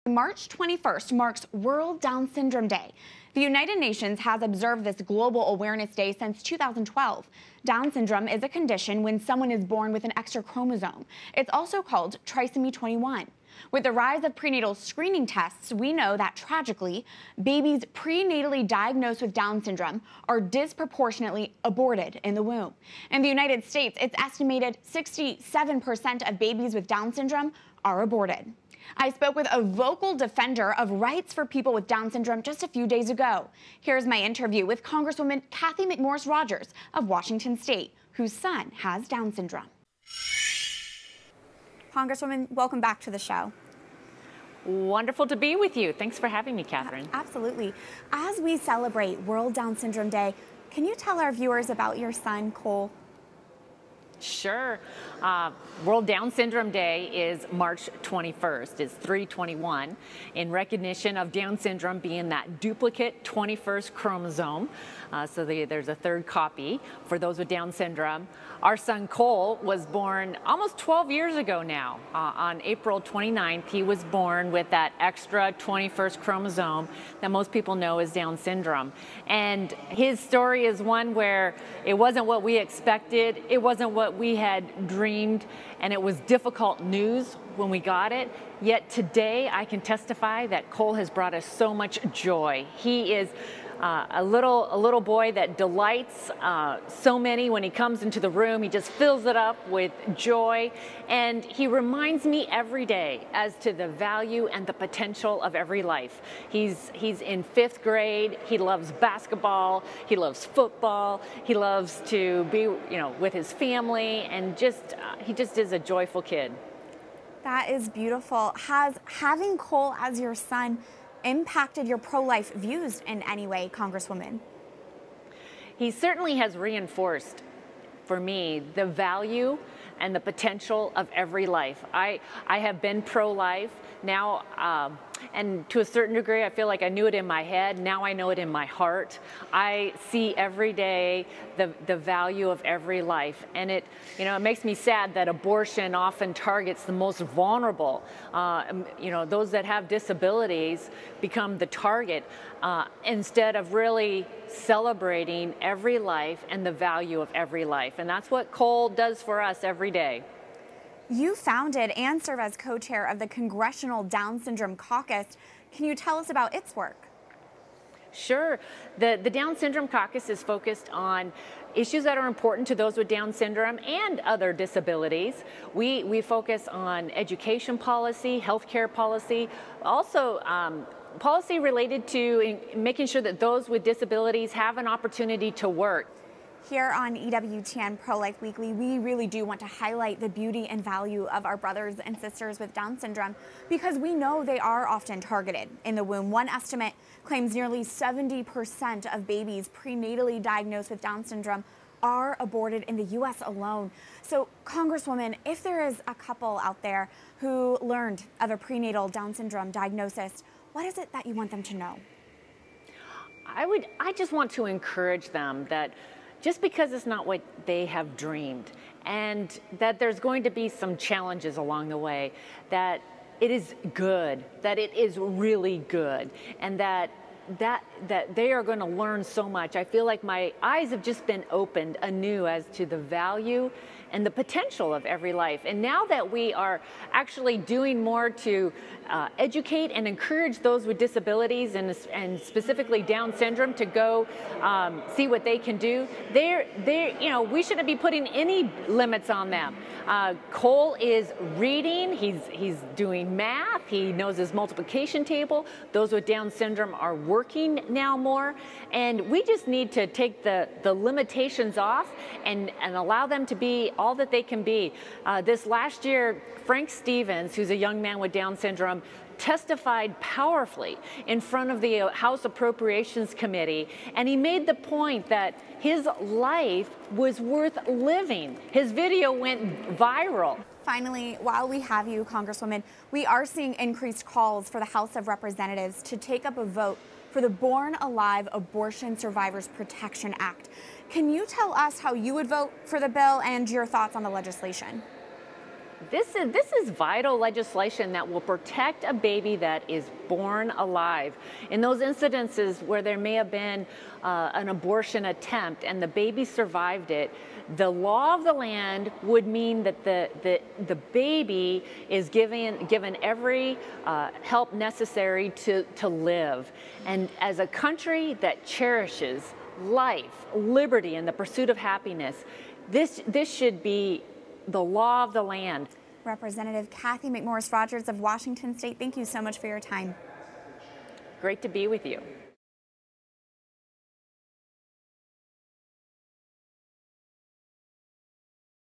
March 21st marks World Down Syndrome Day. The United Nations has observed this global awareness day since 2012. Down syndrome is a condition when someone is born with an extra chromosome. It's also called trisomy 21. With the rise of prenatal screening tests, we know that tragically, babies prenatally diagnosed with Down syndrome are disproportionately aborted in the womb. In the United States, it's estimated 67% of babies with Down syndrome are aborted. I spoke with a vocal defender of rights for people with Down syndrome just a few days ago. Here's my interview with Congresswoman Cathy McMorris Rodgers of Washington State, whose son has Down syndrome. Congresswoman, welcome back to the show. Wonderful to be with you. Thanks for having me, Catherine. Absolutely. As we celebrate World Down Syndrome Day, can you tell our viewers about your son, Cole? Sure. World Down Syndrome Day is March 21st. It's 3/21 in recognition of Down syndrome being that duplicate 21st chromosome. So there's a third copy for those with Down syndrome. Our son Cole was born almost 12 years ago now. On April 29th, he was born with that extra 21st chromosome that most people know as Down syndrome. And his story is one where it wasn't what we expected, it wasn't what we had dreamed, and it was difficult news when we got it. Yet today I can testify that Cole has brought us so much joy. He is a little boy that delights so many. When he comes into the room, he just fills it up with joy, and he reminds me every day as to the value and the potential of every life. He's in 5th grade. He loves basketball. He loves football. He loves to be, with his family, and he just is a joyful kid. That is beautiful. Has having Cole as your son impacted your pro-life views in any way, Congresswoman? He certainly has reinforced for me the value and the potential of every life. I have been pro-life now, and to a certain degree, I feel like I knew it in my head. Now I know it in my heart. I see every day the value of every life, and it makes me sad that abortion often targets the most vulnerable. Those that have disabilities become the target instead of really celebrating every life and the value of every life. And that's what Cole does for us every day. You founded and serve as co-chair of the Congressional Down Syndrome Caucus. Can you tell us about its work? Sure. The Down Syndrome Caucus is focused on issues that are important to those with Down syndrome and other disabilities. We focus on education policy, healthcare policy, also policy related to making sure that those with disabilities have an opportunity to work. Here on EWTN Pro-Life Weekly, we really do want to highlight the beauty and value of our brothers and sisters with Down syndrome because we know they are often targeted in the womb. One estimate claims nearly 70% of babies prenatally diagnosed with Down syndrome are aborted in the U.S. alone. So, Congresswoman, if there is a couple out there who learned of a prenatal Down syndrome diagnosis, what is it that you want them to know? I just want to encourage them that just because it's not what they have dreamed, and that there's going to be some challenges along the way, that it is good, that it is really good, and that they are going to learn so much. I feel like my eyes have just been opened anew as to the value and the potential of every life. And now that we are actually doing more to educate and encourage those with disabilities and specifically Down syndrome to go see what they can do, we shouldn't be putting any limits on them. Cole is reading, he's doing math, he knows his multiplication table. Those with Down syndrome are working now more, and we just need to take the limitations off and allow them to be all that they can be. This last year, Frank Stevens, who's a young man with Down syndrome, testified powerfully in front of the House Appropriations Committee, and he made the point that his life was worth living. His video went viral. Finally, while we have you, Congresswoman, we are seeing increased calls for the House of Representatives to take up a vote for the Born Alive Abortion Survivors Protection Act. Can you tell us how you would vote for the bill and your thoughts on the legislation? This is vital legislation that will protect a baby that is born alive. In those incidences where there may have been an abortion attempt and the baby survived it, the law of the land would mean that the baby is given every help necessary to live. And as a country that cherishes life, liberty, and the pursuit of happiness, this should be the law of the land. Representative Cathy McMorris Rodgers of Washington State, thank you so much for your time. Great to be with you.